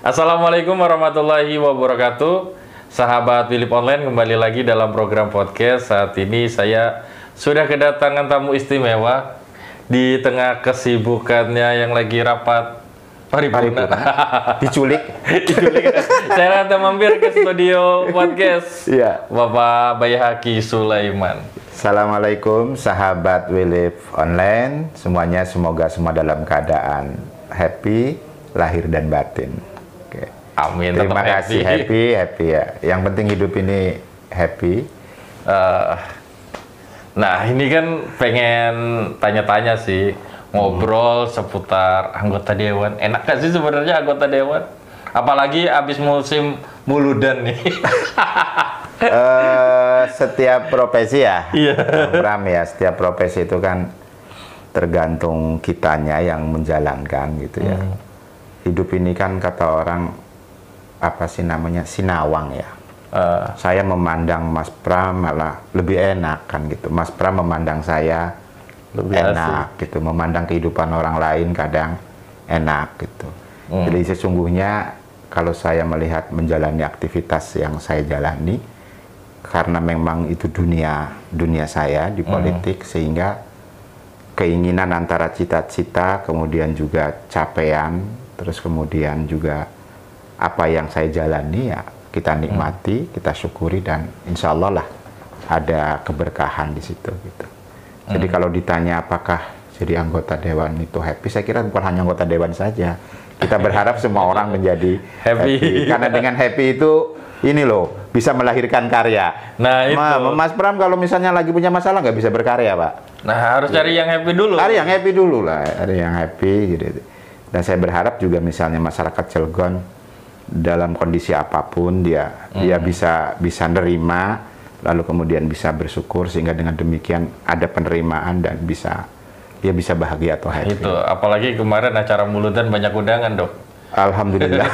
Assalamualaikum warahmatullahi wabarakatuh. Sahabat Philip Online, kembali lagi dalam program podcast. Saat ini saya sudah kedatangan tamu istimewa di tengah kesibukannya yang lagi rapat paripurna. Diculik. Saya rata mampir ke studio podcast. Iya. Bapak Bayhaqi Sulaiman. Assalamualaikum sahabat Philip Online. Semuanya semoga semua dalam keadaan happy, lahir dan batin. Oke. Amin. Terima kasih, happy ya. Yang penting hidup ini happy. Nah, ini kan pengen tanya-tanya sih, ngobrol seputar anggota dewan. Enak gak sih sebenarnya anggota dewan? Apalagi abis musim muludan nih. Setiap profesi ya, Iya. Bram ya, setiap profesi itu kan tergantung kitanya yang menjalankan gitu ya. Hidup ini kan kata orang, apa sih namanya, sinawang ya. Saya memandang Mas Pram malah lebih enak kan gitu. Mas Pram memandang saya lebih enak gitu. Memandang kehidupan orang lain kadang enak gitu. Jadi sesungguhnya kalau saya melihat menjalani aktivitas yang saya jalani, karena memang itu dunia saya di politik, sehingga keinginan antara cita-cita, kemudian juga capaian, terus kemudian juga apa yang saya jalani ya kita nikmati, kita syukuri, dan insya Allah lah ada keberkahan di situ gitu. Jadi kalau ditanya apakah jadi anggota dewan itu happy, saya kira bukan hanya anggota dewan saja. Kita berharap semua orang menjadi happy. Karena dengan happy itu ini loh, bisa melahirkan karya. Nah itu. Mas Pram kalau misalnya lagi punya masalah nggak bisa berkarya, Pak. Nah, harus cari yang happy dulu. Cari yang happy dulu lah, ada yang happy gitu. Dan saya berharap juga misalnya masyarakat Cilegon dalam kondisi apapun dia bisa nerima, lalu kemudian bisa bersyukur, sehingga dengan demikian ada penerimaan dan dia bisa bahagia atau happy. Itu, apalagi kemarin acara muludan banyak undangan, Dok. Alhamdulillah.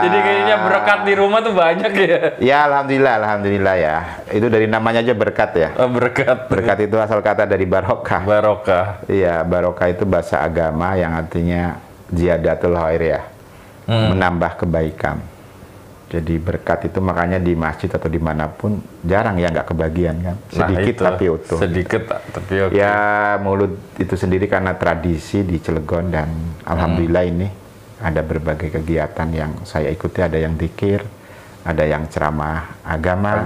Jadi kayaknya berkat di rumah tuh banyak ya. Ya alhamdulillah ya. Itu dari namanya aja berkat ya. Berkat. Berkat itu asal kata dari barokah. Barokah. Iya, barokah itu bahasa agama yang artinya ziyadatul khair ya. Menambah kebaikan. Jadi berkat itu makanya di masjid atau dimanapun jarang ya nggak kebagian kan. Sedikit tapi utuh. Sedikit tapi oke. Ya mulut itu sendiri karena tradisi di Cilegon, dan alhamdulillah ini ada berbagai kegiatan yang saya ikuti. Ada yang dzikir, ada yang ceramah agama,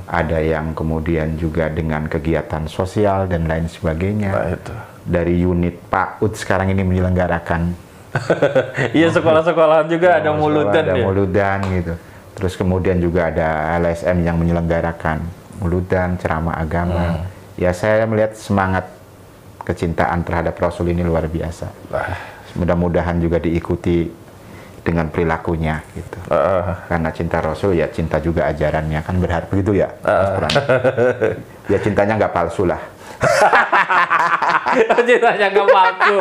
ada yang kemudian juga dengan kegiatan sosial dan lain sebagainya. Nah, itu. Dari unit PAUD sekarang ini menyelenggarakan. Iya, sekolah-sekolahan juga ada muludan ada ya. muludan gitu. Terus kemudian juga ada LSM yang menyelenggarakan muludan, ceramah agama. Ya saya melihat semangat kecintaan terhadap Rasul ini luar biasa. Mudah-mudahan juga diikuti dengan perilakunya gitu. Karena cinta Rasul ya cinta juga ajarannya, kan berharap begitu ya. Ya cintanya nggak palsu lah. Cintanya nggak palsu.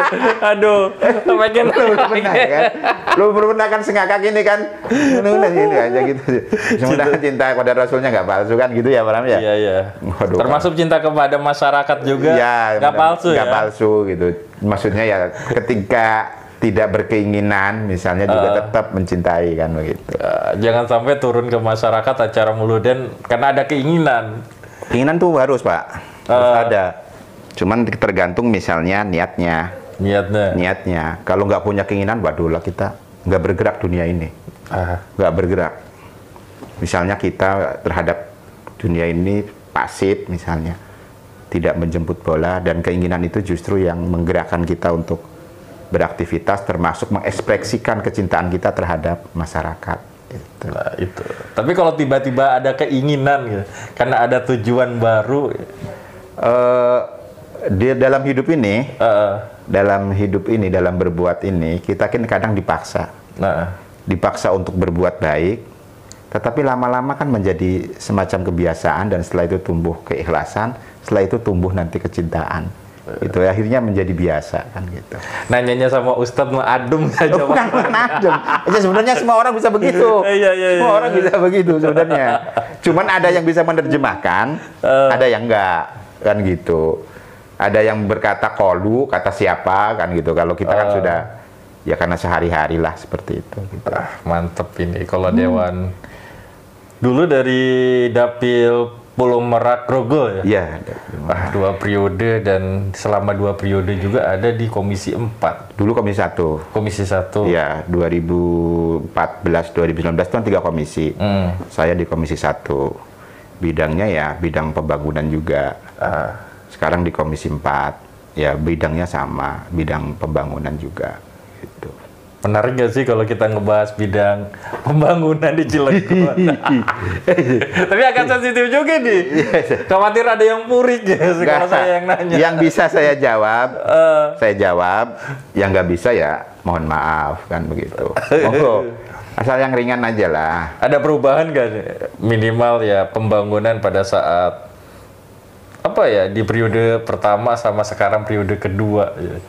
Aduh, pengen kan? Lu pernah kan sengakak ini kan? Ini aja gitu. Semuanya cinta kepada Rasulnya nggak palsu kan gitu ya, Bram ya? Iya. Waduh, termasuk cinta kepada masyarakat juga nggak palsu ya? Nggak palsu gitu. Maksudnya ya ketika tidak berkeinginan misalnya juga tetap mencintai kan begitu. Jangan sampai turun ke masyarakat acara muludan karena ada keinginan. Keinginan tuh harus, Pak. Harus ada. Cuman tergantung misalnya niatnya. Kalau nggak punya keinginan, waduh lah kita nggak bergerak dunia ini. Nggak bergerak. Misalnya kita terhadap dunia ini pasif misalnya. Tidak menjemput bola, dan keinginan itu justru yang menggerakkan kita untuk beraktivitas, termasuk mengekspresikan kecintaan kita terhadap masyarakat. Gitu. Nah, itu. Tapi kalau tiba-tiba ada keinginan gitu, karena ada tujuan baru. Di dalam hidup ini, dalam berbuat ini, kita kan kadang dipaksa untuk berbuat baik, tetapi lama-lama kan menjadi semacam kebiasaan, dan setelah itu tumbuh keikhlasan, setelah itu tumbuh nanti kecintaan. Itu akhirnya menjadi biasa kan gitu. Nanyanya sama Ustadz adem aja. Bukan adem. Ya, sebenarnya semua orang bisa begitu. Semua orang bisa begitu sebenarnya. Cuman ada yang bisa menerjemahkan, ada yang enggak kan gitu. Ada yang berkata kolu, kata siapa kan gitu. Kalau kita kan sudah Ya karena sehari-hari lah seperti itu. Gitu. Mantep ini kalau Dewan. Dulu dari Dapil Pulau Merak Grogol ya? Iya. 2 periode dan selama 2 periode juga ada di Komisi 4. Dulu Komisi 1. Komisi 1. Iya, 2014, 2019 itu kan 3 komisi. Saya di Komisi 1. Bidangnya ya bidang pembangunan juga. Sekarang di Komisi 4. Ya bidangnya sama, bidang pembangunan juga. Gitu. Menarik nggak sih kalau kita ngebahas bidang pembangunan di Cilegon? Tapi agak sensitif juga nih. Khawatir ada yang purik ya kalau saya yang nanya. Yang bisa saya jawab, saya jawab. Yang nggak bisa ya mohon maaf kan begitu. Monggo. Asal yang ringan aja lah. Ada perubahan nggak minimal ya pembangunan pada saat apa ya di periode pertama sama sekarang periode kedua? Ya.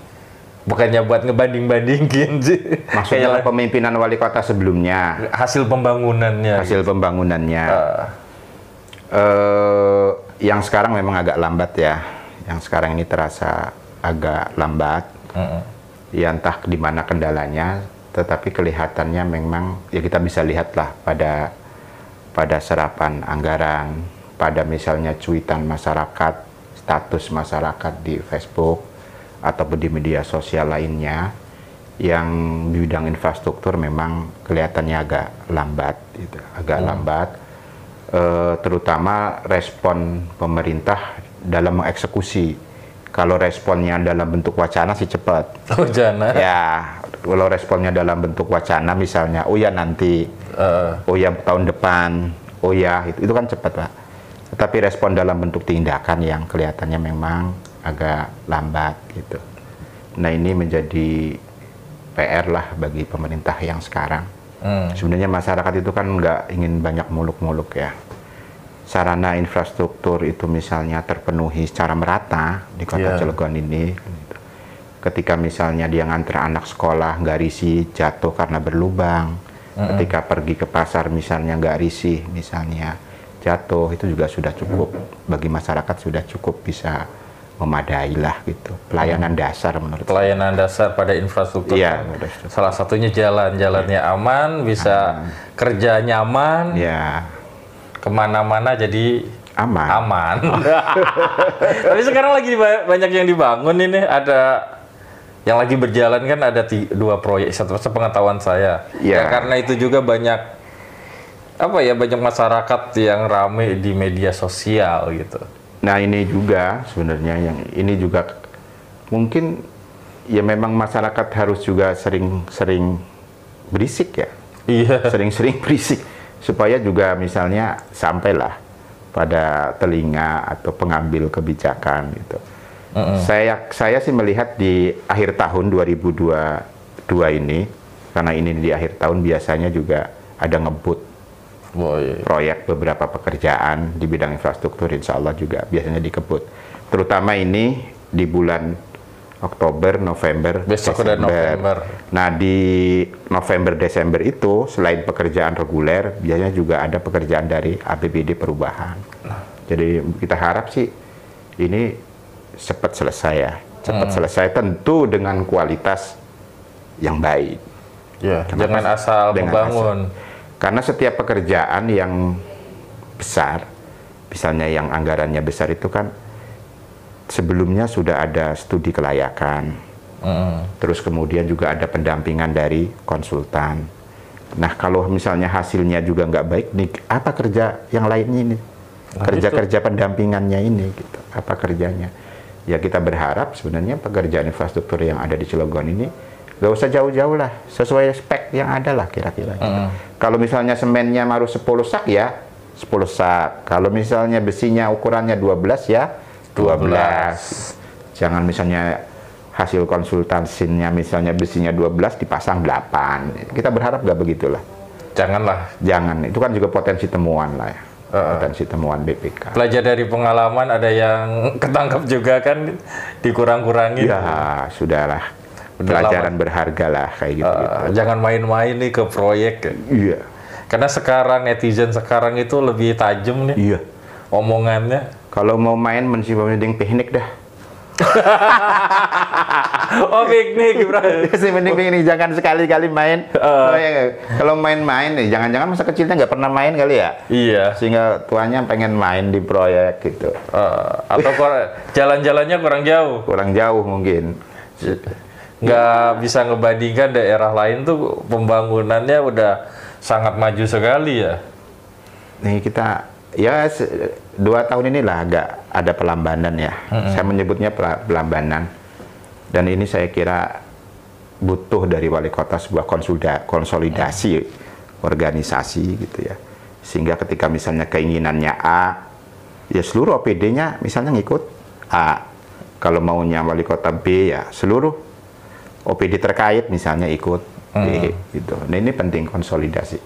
Bukannya buat ngebanding-bandingin sih. Maksudnya pemimpinan wali kota sebelumnya. Hasil pembangunannya. Hasil pembangunannya. Yang sekarang memang agak lambat ya. Yang sekarang ini terasa agak lambat. Ya entah di mana kendalanya. Tetapi kelihatannya memang ya kita bisa lihatlah pada serapan anggaran, pada misalnya cuitan masyarakat, status masyarakat di Facebook ataupun di media sosial lainnya yang di bidang infrastruktur memang kelihatannya agak lambat, gitu. Lambat, terutama respon pemerintah dalam mengeksekusi. Kalau responnya dalam bentuk wacana sih cepat. Wacana. Ya, kalau responnya dalam bentuk wacana misalnya, oh ya nanti, oh ya tahun depan, oh ya itu kan cepat Pak. Tetapi respon dalam bentuk tindakan yang kelihatannya memang agak lambat gitu. Nah ini menjadi PR lah bagi pemerintah yang sekarang. Sebenarnya masyarakat itu kan nggak ingin banyak muluk-muluk ya. Sarana infrastruktur itu misalnya terpenuhi secara merata di kota Cilegon ini. Ketika misalnya dia nganter anak sekolah nggak risih jatuh karena berlubang. Ketika pergi ke pasar misalnya nggak risih misalnya jatuh, itu juga sudah cukup bagi masyarakat, sudah cukup bisa memadai lah gitu. Pelayanan dasar menurut pelayanan dasar pada infrastruktur. Iya, salah satunya jalannya aman, bisa kerja nyaman. Ya. Kemana-mana jadi aman. Tapi sekarang lagi banyak yang dibangun ini, ada yang lagi berjalan kan ada 2 proyek sepengetahuan saya. Ya karena itu juga banyak banyak masyarakat yang rame di media sosial gitu. Nah ini juga sebenarnya yang ini juga mungkin ya memang masyarakat harus juga sering-sering berisik ya. Iya. Sering-sering berisik supaya juga misalnya sampailah pada telinga atau pengambil kebijakan gitu. Saya sih melihat di akhir tahun 2022 ini, karena ini di akhir tahun biasanya juga ada ngebut proyek beberapa pekerjaan di bidang infrastruktur, insya Allah juga biasanya dikebut. Terutama ini di bulan Oktober, November, Desember. Nah di November, Desember itu selain pekerjaan reguler, biasanya juga ada pekerjaan dari APBD perubahan. Jadi kita harap sih ini cepat selesai ya. Cepat selesai tentu dengan kualitas yang baik. Ya, jangan asal membangun. Karena setiap pekerjaan yang besar, misalnya yang anggarannya besar itu kan sebelumnya sudah ada studi kelayakan, terus kemudian juga ada pendampingan dari konsultan. Nah kalau misalnya hasilnya juga nggak baik, nih apa kerja yang lainnya ini? Kerja-kerja pendampingannya ini, gitu. Apa kerjanya? Ya kita berharap sebenarnya pekerjaan infrastruktur yang ada di Cilegon ini gak usah jauh-jauh lah, sesuai spek yang ada lah kira-kira. Kalau misalnya semennya harus 10 sak ya 10 sak. Kalau misalnya besinya ukurannya 12 ya 12. Jangan misalnya hasil konsultasinya misalnya besinya 12 dipasang 8. Kita berharap gak begitulah. Janganlah. Jangan, itu kan juga potensi temuan lah ya. Potensi temuan BPK. Belajar dari pengalaman, ada yang ketangkap juga kan dikurang-kurangin. Ya sudahlah. Pelajaran berharga lah kayak gitu, Jangan main-main nih ke proyek. Iya. Karena sekarang netizen sekarang itu lebih tajam nih. Iya. Omongannya. Kalau mau main mending piknik dah. Oh, piknik, bro. Sih mending piknik, jangan sekali-kali main. Oh, ya, kalau main-main nih, jangan-jangan masa kecilnya nggak pernah main kali ya? Iya. Sehingga tuanya pengen main di proyek gitu. Atau jalan-jalannya kurang jauh. Kurang jauh mungkin. Nggak bisa ngebandingkan daerah lain tuh pembangunannya udah sangat maju sekali ya. Nih kita ya 2 tahun inilah agak ada pelambanan ya. Saya menyebutnya pelambanan. Dan ini saya kira butuh dari wali kota sebuah konsolidasi organisasi gitu ya. Sehingga ketika misalnya keinginannya A, ya seluruh OPD-nya misalnya ngikut A. Kalau maunya wali kota B, ya seluruh OPD terkait misalnya ikut B gitu. Nah, ini penting konsolidasi.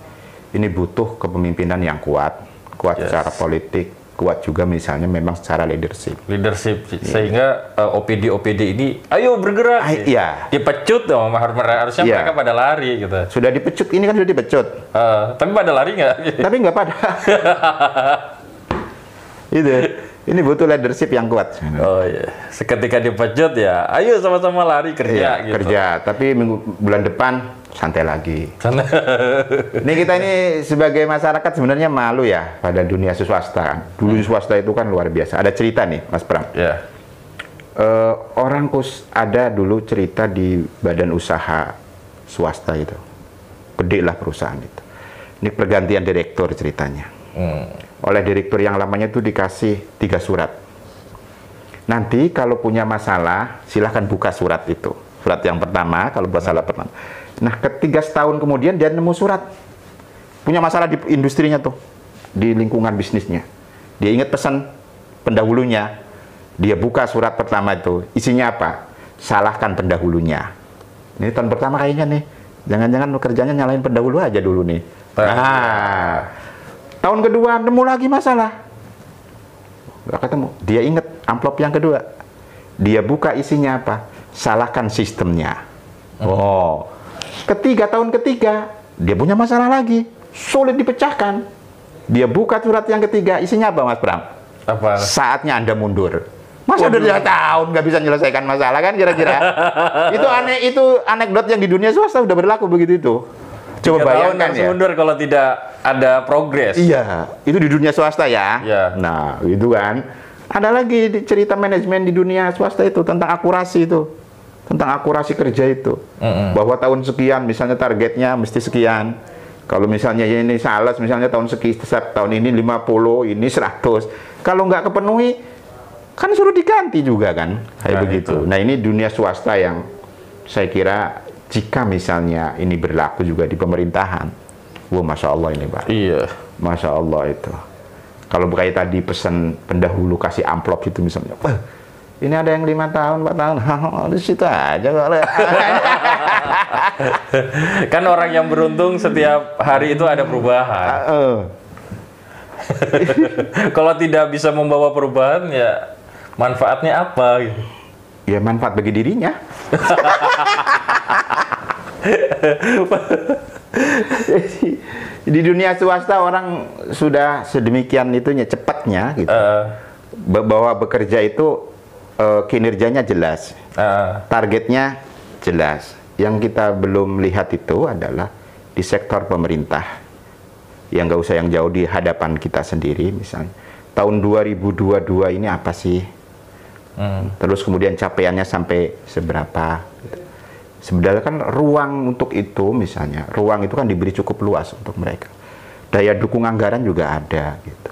Ini butuh kepemimpinan yang kuat secara politik, kuat juga misalnya memang secara leadership. Sehingga OPD ini ayo bergerak. Iya. Dipecut dong, harusnya mereka pada lari gitu. Sudah dipecut, ini kan sudah dipecut. Tapi pada lari nggak? Tapi nggak pada. Itu. Ini butuh leadership yang kuat. Oh iya. Seketika dipecut ya, ayo sama-sama lari kerja gitu. Kerja, tapi bulan depan santai lagi. Ini kita ini sebagai masyarakat sebenarnya malu ya pada dunia swasta. Dulu swasta itu kan luar biasa. Ada cerita nih, Mas Pram. Yeah. Ada dulu cerita di badan usaha swasta itu. Gede lah perusahaan itu. Ini pergantian direktur ceritanya. Oleh direktur yang lamanya itu dikasih 3 surat. Nanti kalau punya masalah, silahkan buka surat itu. Surat yang pertama, kalau masalah pertama. Nah, ketiga setahun kemudian dia nemu surat. Punya masalah di industrinya tuh. Di lingkungan bisnisnya. Dia ingat pesan pendahulunya. Dia buka surat pertama itu. Isinya apa? Salahkan pendahulunya. Ini tahun pertama kayaknya nih. Jangan-jangan kerjanya nyalain pendahulu aja dulu nih. Nah, tahun kedua nemu lagi masalah. Gak ketemu. Dia ingat amplop yang kedua. Dia buka isinya apa? Salahkan sistemnya. Oh. Tahun ketiga, dia punya masalah lagi. Sulit dipecahkan. Dia buka surat yang ketiga, isinya apa, Mas Pram? Apa? Saatnya Anda mundur. Masa udah 2 tahun nggak bisa menyelesaikan masalah kan kira-kira? Itu anekdot yang di dunia swasta udah berlaku begitu itu. Coba bayangkan ya. Mundur kalau tidak ada progres. Iya, itu di dunia swasta ya. Iya. Nah, itu kan. Ada lagi cerita manajemen di dunia swasta itu tentang akurasi itu. Tentang akurasi kerja itu. Bahwa tahun sekian misalnya targetnya mesti sekian. Kalau misalnya ini sales misalnya tahun ini 50, ini 100. Kalau nggak kepenuhi kan suruh diganti juga kan. Kayak begitu. Itu. Nah, ini dunia swasta yang saya kira jika misalnya ini berlaku juga di pemerintahan, wah, Masya Allah ini, Pak. Iya. Masya Allah itu. Kalau kayak tadi pesan pendahulu kasih amplop itu misalnya, wah, ini ada yang 5 tahun, 4 tahun, di situ aja. Kan orang yang beruntung setiap hari itu ada perubahan. Kalau tidak bisa membawa perubahan, ya manfaatnya apa? Gitu. Ya manfaat bagi dirinya. Di dunia swasta orang sudah sedemikian itunya cepatnya gitu. Bahwa bekerja itu kinerjanya jelas, targetnya jelas. Yang kita belum lihat itu adalah di sektor pemerintah. Yang nggak usah yang jauh, di hadapan kita sendiri misalnya. Tahun 2022 ini apa sih? Terus kemudian capaiannya sampai seberapa? Sebenarnya kan ruang untuk itu misalnya, ruang itu kan diberi cukup luas untuk mereka. Daya dukung anggaran juga ada gitu.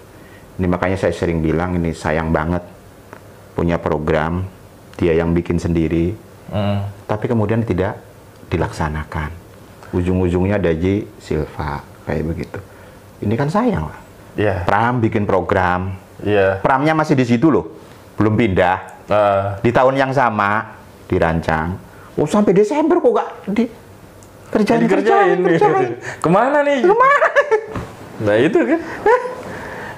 Ini makanya saya sering bilang ini sayang banget punya program dia yang bikin sendiri, tapi kemudian tidak dilaksanakan. Ujung-ujungnya Daji Silva kayak begitu. Ini kan sayang lah. Yeah. Pram bikin program, Pramnya masih di situ loh, belum pindah. Di tahun yang sama dirancang. Oh, sampai Desember kok gak dikerjain. Kemana nih? Kemana? Nah itu kan.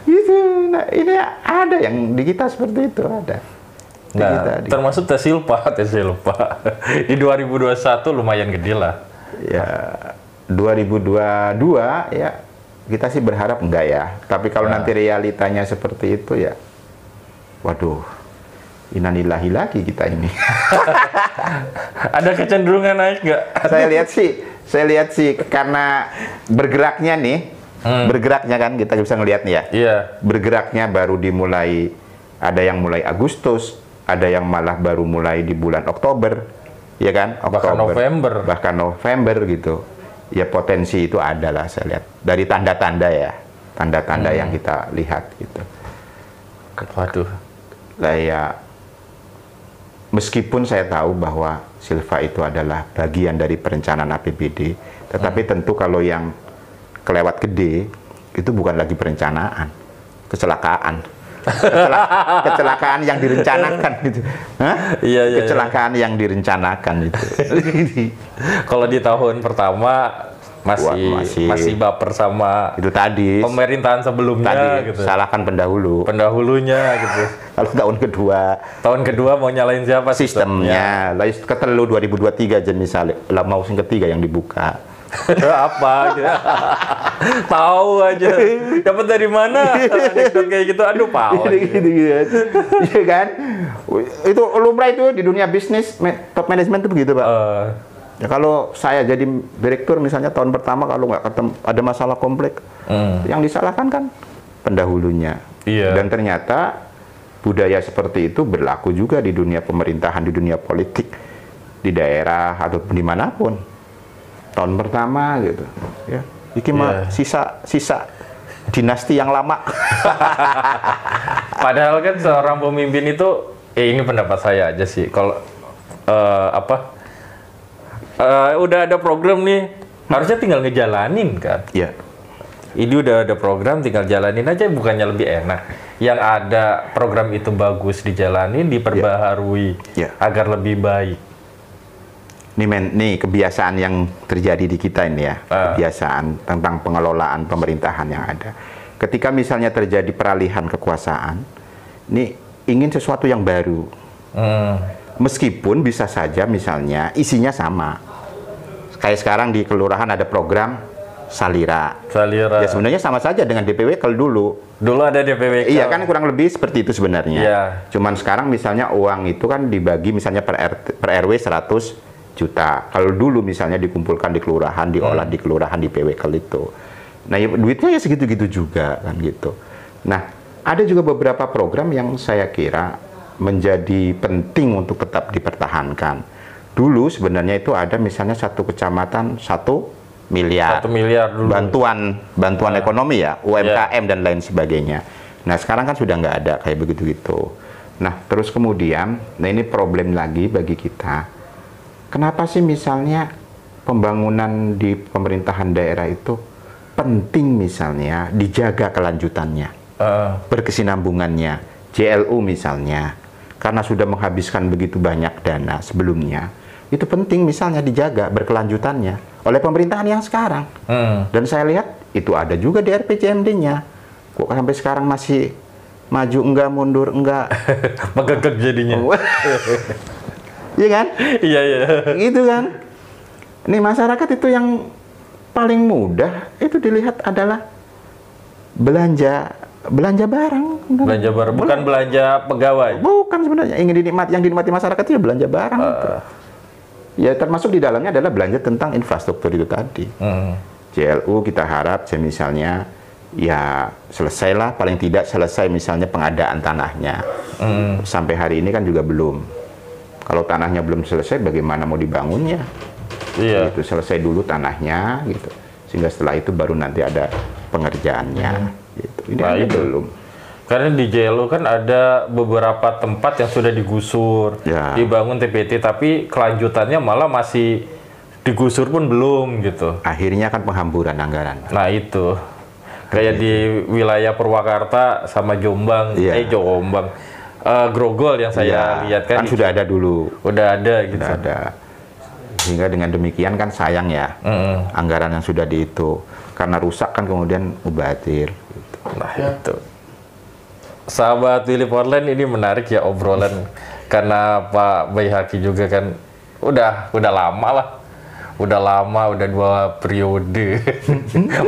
Gitu. Nah, ini ada yang di kita seperti itu ada. Nah, termasuk tes Silpa. Di 2021 lumayan gede lah. Ya, 2022 ya kita sih berharap enggak ya. Tapi kalau nanti realitanya seperti itu ya, waduh. innalillahi lagi kita ini. Ada kecenderungan naik nggak? Saya lihat sih karena bergeraknya bergeraknya kan kita bisa ngelihat nih ya. Iya. Bergeraknya baru dimulai, ada yang mulai Agustus, ada yang malah baru mulai di bulan Oktober, ya kan? Bahkan November gitu. Ya potensi itu ada lah saya lihat dari tanda-tanda yang kita lihat gitu. Waduh. Lah ya, meskipun saya tahu bahwa Silva itu adalah bagian dari perencanaan APBD, tetapi tentu kalau yang kelewat gede itu bukan lagi perencanaan, kecelakaan. Kecelakaan yang direncanakan gitu. Iya, kecelakaan yang direncanakan itu. Kalau di tahun pertama masih baper sama itu tadi pemerintahan sebelumnya gitu. Salahkan pendahulunya gitu. Kalau tahun kedua mau nyalain siapa? Sistemnya. Lah ketelu 2023 aja misalnya, lah mau sing ketiga yang dibuka. Apa gitu. Tahu aja. Dapat dari mana? Anekdot kayak gitu. Aduh, pawon. Iya kan? Itu lumrah itu di dunia bisnis, top management itu begitu, Pak. Ya, kalau saya jadi direktur misalnya tahun pertama kalau nggak ketemu ada masalah kompleks, yang disalahkan kan pendahulunya. Iya. Dan ternyata budaya seperti itu berlaku juga di dunia pemerintahan, di dunia politik, di daerah atau dimanapun. Tahun pertama gitu, ya. Iki mah sisa dinasti yang lama. Padahal kan seorang pemimpin itu, ini pendapat saya aja sih. Kalau udah ada program nih, harusnya tinggal ngejalanin kan. Iya. Ini udah ada program, tinggal jalanin aja, bukannya lebih enak. Yang ada program itu bagus dijalanin, diperbaharui agar lebih baik. Nih kebiasaan yang terjadi di kita ini ya, kebiasaan tentang pengelolaan pemerintahan yang ada. Ketika misalnya terjadi peralihan kekuasaan, ini ingin sesuatu yang baru. Meskipun bisa saja misalnya isinya sama. Kayak sekarang di kelurahan ada program Salira. Ya sebenarnya sama saja dengan DPW kalau dulu. Dulu ada DPW. Iya kan kurang lebih seperti itu sebenarnya. Iya. Cuman sekarang misalnya uang itu kan dibagi misalnya per RW 100 juta. Kalau dulu misalnya dikumpulkan di kelurahan, diolah di kelurahan, di PWK itu. Nah, ya, duitnya ya segitu-gitu juga kan gitu. Nah, ada juga beberapa program yang saya kira menjadi penting untuk tetap dipertahankan. Dulu sebenarnya itu ada misalnya satu kecamatan 1 miliar. 1 miliar dulu. Bantuan ekonomi ya, UMKM dan lain sebagainya. Nah, sekarang kan sudah nggak ada kayak begitu-gitu. Nah, terus kemudian, ini problem lagi bagi kita. Kenapa sih misalnya pembangunan di pemerintahan daerah itu penting misalnya dijaga kelanjutannya, berkesinambungannya, JLU misalnya, karena sudah menghabiskan begitu banyak dana sebelumnya, itu penting misalnya dijaga berkelanjutannya oleh pemerintahan yang sekarang. Dan saya lihat itu ada juga di RPJMD-nya. Kok sampai sekarang masih maju enggak, mundur enggak. Megegeg jadinya. Iya kan? Iya. Gitu kan? Nih masyarakat itu yang paling mudah itu dilihat adalah belanja barang. Belanja barang, bukan belanja pegawai. Bukan sebenarnya. Yang dinikmati masyarakat itu ya belanja barang. Ya termasuk di dalamnya adalah belanja tentang infrastruktur itu tadi. JLU kita harap misalnya ya selesailah, paling tidak selesai misalnya pengadaan tanahnya. Sampai hari ini kan juga belum. Kalau tanahnya belum selesai, bagaimana mau dibangunnya? Iya. Itu selesai dulu tanahnya, gitu. Sehingga setelah itu baru nanti ada pengerjaannya. Gitu. Ini belum. Karena di JLU kan ada beberapa tempat yang sudah digusur, dibangun TPT, tapi kelanjutannya malah masih digusur pun belum, gitu. Akhirnya kan penghamburan anggaran. Nah itu, kayak di wilayah Purwakarta sama Jombang, Jombang. Grogol yang saya lihat kan sudah ada dulu. Udah ada gitu. Sudah ada. Sehingga dengan demikian kan sayang ya anggaran yang sudah itu karena rusak kan kemudian mubadir. Gitu. Nah itu. Sahabat Philip Online, ini menarik ya obrolan karena Pak Baihaqi juga kan udah lama lah. Udah 2 periode.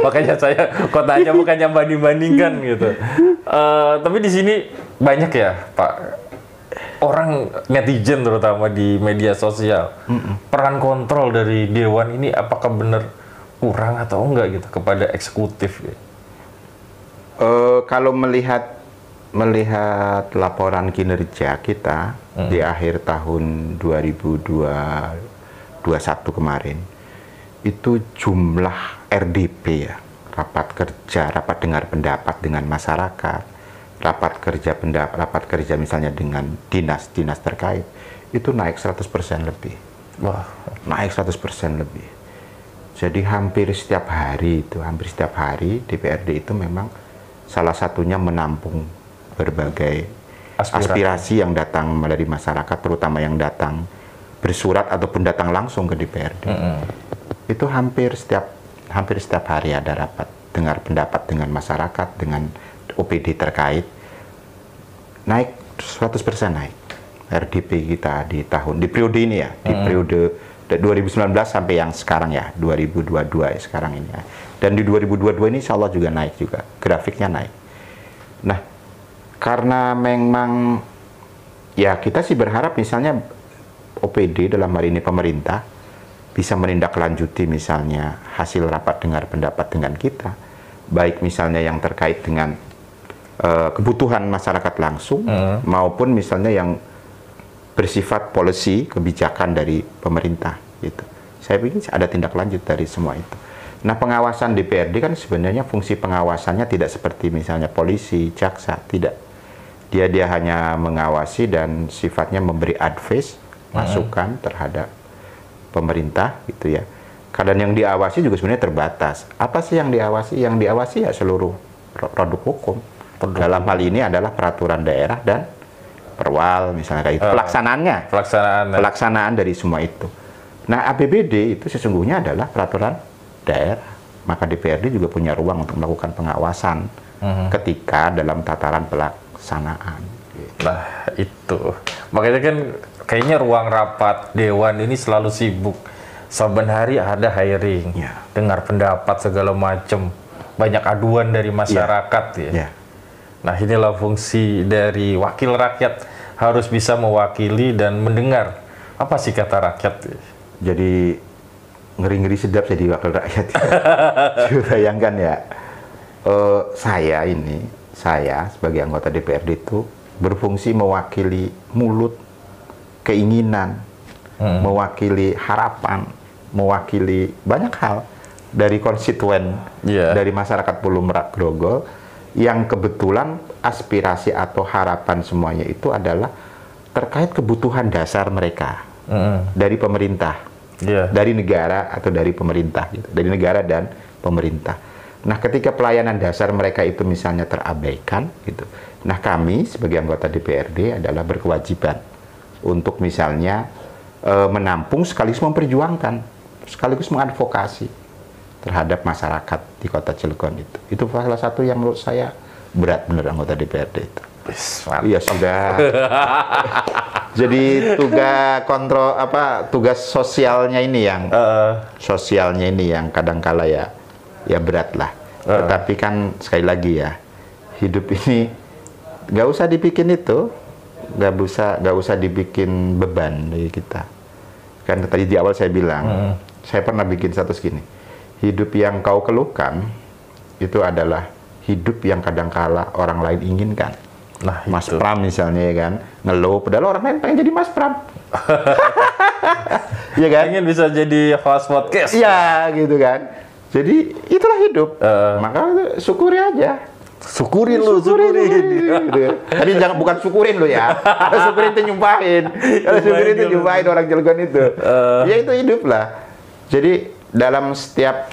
Makanya saya kotanya bukannya banding-bandingkan gitu. Tapi di sini banyak ya, Pak. orang netizen terutama di media sosial. Peran kontrol dari Dewan ini apakah benar kurang atau enggak gitu kepada eksekutif? Gitu? Kalau melihat laporan kinerja kita di akhir tahun 2021 kemarin, itu jumlah RDP ya, rapat dengar pendapat dengan masyarakat, rapat kerja misalnya dengan dinas-dinas terkait, itu naik 100% lebih. Wah, naik 100% lebih. Jadi hampir setiap hari DPRD itu memang salah satunya menampung berbagai aspirasi yang datang dari masyarakat, terutama yang datang bersurat ataupun datang langsung ke DPRD. Itu hampir setiap hari ada rapat dengar pendapat dengan masyarakat, dengan OPD terkait. Naik 100% naik RDP kita di periode ini ya, di periode 2019 sampai yang sekarang ya, 2022 ya, sekarang ini ya. Dan di 2022 ini insya Allah juga naik juga, grafiknya naik. Nah, karena memang ya kita sih berharap misalnya OPD dalam hari ini pemerintah bisa menindaklanjuti misalnya hasil rapat dengar pendapat dengan kita, baik misalnya yang terkait dengan kebutuhan masyarakat langsung maupun misalnya yang bersifat policy kebijakan dari pemerintah gitu. Saya pikir ada tindak lanjut dari semua itu. Nah, pengawasan DPRD kan sebenarnya fungsi pengawasannya tidak seperti misalnya polisi, jaksa, tidak. Dia hanya mengawasi dan sifatnya memberi advice, masukan terhadap pemerintah gitu ya. Kadang yang diawasi juga sebenarnya terbatas. Apa sih yang diawasi? Yang diawasi ya seluruh produk hukum. Dalam hal ini adalah peraturan daerah dan perwal misalnya kayak itu. Pelaksanaan dari semua itu. Nah, APBD itu sesungguhnya adalah peraturan daerah. Maka DPRD juga punya ruang untuk melakukan pengawasan ketika dalam tataran pelaksanaan. Nah, itu. Makanya kan kayaknya ruang rapat Dewan ini selalu sibuk. Saban hari ada hiring, dengar pendapat segala macam. Banyak aduan dari masyarakat ya. Nah, inilah fungsi dari wakil rakyat, harus bisa mewakili dan mendengar apa sih kata rakyat. Jadi ngeri-ngeri sedap jadi wakil rakyat. Bayangkan ya, saya sebagai anggota DPRD itu berfungsi mewakili mulut, keinginan, mewakili harapan, mewakili banyak hal dari konstituen, dari masyarakat Pulau Merak Grogol, yang kebetulan aspirasi atau harapan semuanya itu adalah terkait kebutuhan dasar mereka dari pemerintah, dari negara atau dari pemerintah, gitu. Dari negara dan pemerintah. Nah, ketika pelayanan dasar mereka itu misalnya terabaikan, gitu. Nah, kami sebagai anggota DPRD adalah berkewajiban untuk misalnya menampung sekaligus memperjuangkan, sekaligus mengadvokasi terhadap masyarakat di Kota Cilegon itu. Itu salah satu yang menurut saya berat benar anggota DPRD itu. Iya sudah. Jadi tugas sosialnya ini yang kadangkala ya berat lah. Tetapi kan sekali lagi ya, hidup ini nggak usah dibikin itu, nggak usah dibikin beban bagi kita. Kan tadi di awal saya bilang, saya pernah bikin status gini. Hidup yang kau keluhkan itu adalah hidup yang kadangkala orang lain inginkan. Nah, Mas Pram misalnya ya kan, ngeluh padahal orang lain pengen jadi Mas Pram. Iya kan? Ingin bisa jadi host podcast. Iya, gitu kan. Jadi itulah hidup. Maka syukuri aja. Syukurin. Gitu. Tapi bukan syukurin lo ya. Kalau syukurin itu nyumpahin. Kalau syukurin itu nyumpahin orang Cilegon itu. Ya itu hidup lah. Jadi dalam setiap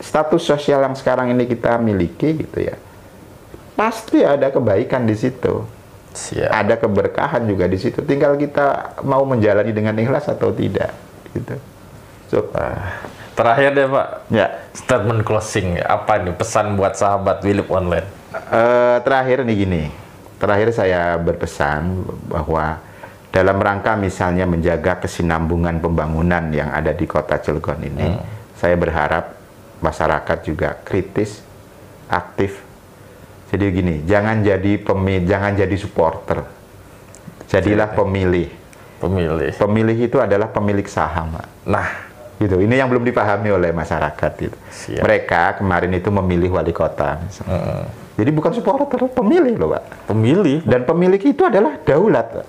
status sosial yang sekarang ini kita miliki gitu ya, pasti ada kebaikan di situ. Siap. Ada keberkahan juga di situ. Tinggal kita mau menjalani dengan ikhlas atau tidak gitu. Terakhir deh Pak, statement closing, apa nih pesan buat sahabat Willip Online? Terakhir saya berpesan bahwa dalam rangka misalnya menjaga kesinambungan pembangunan yang ada di Kota Cilegon ini, saya berharap masyarakat juga kritis, aktif. Jadi gini, jangan jadi supporter, Jadilah pemilih. Pemilih. Pemilih itu adalah pemilik saham, Pak. Nah, Gitu. Ini yang belum dipahami oleh masyarakat. Gitu. Siap. Mereka kemarin itu memilih wali kota. Jadi bukan supporter, pemilih loh, Pak. pemilih. Dan pemilik itu adalah daulat, Pak.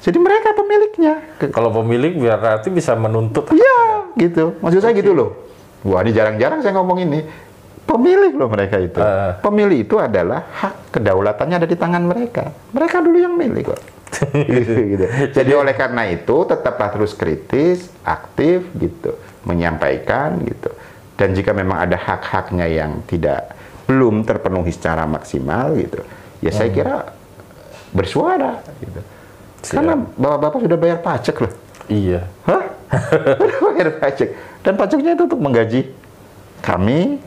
Jadi mereka pemiliknya. Kalau pemilik berarti bisa menuntut. Iya, gitu. Maksud saya gitu loh. Wah, ini jarang-jarang saya ngomong ini. Pemilik loh mereka itu. Pemilih itu adalah hak kedaulatannya ada di tangan mereka. Mereka dulu yang milih kok. gitu. Jadi oleh karena itu tetaplah terus kritis, aktif gitu, menyampaikan gitu. Dan jika memang ada hak-haknya yang belum terpenuhi secara maksimal gitu, ya saya kira bersuara gitu. Karena bapak-bapak sudah bayar pajak loh. Iya. Hah? Sudah bayar pajak. Dan pajaknya itu untuk menggaji kami,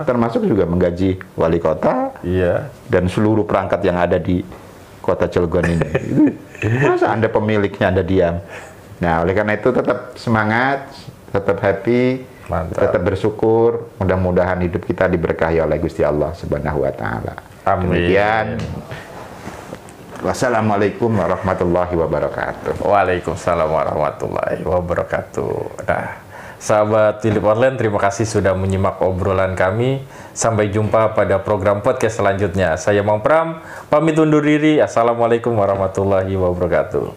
termasuk juga menggaji wali kota, dan seluruh perangkat yang ada di kota Cilegon ini. Masa Anda pemiliknya Anda diam? Nah, oleh karena itu tetap semangat, tetap happy, tetap bersyukur. Mudah-mudahan hidup kita diberkahi oleh Gusti Allah Subhanahu wa taala. Amin. Demikian. Wassalamualaikum warahmatullahi wabarakatuh. Waalaikumsalam warahmatullahi wabarakatuh. Nah, sahabat Philip Online, terima kasih sudah menyimak obrolan kami. Sampai jumpa pada program podcast selanjutnya. Saya Mang Pram, pamit undur diri. Assalamualaikum warahmatullahi wabarakatuh.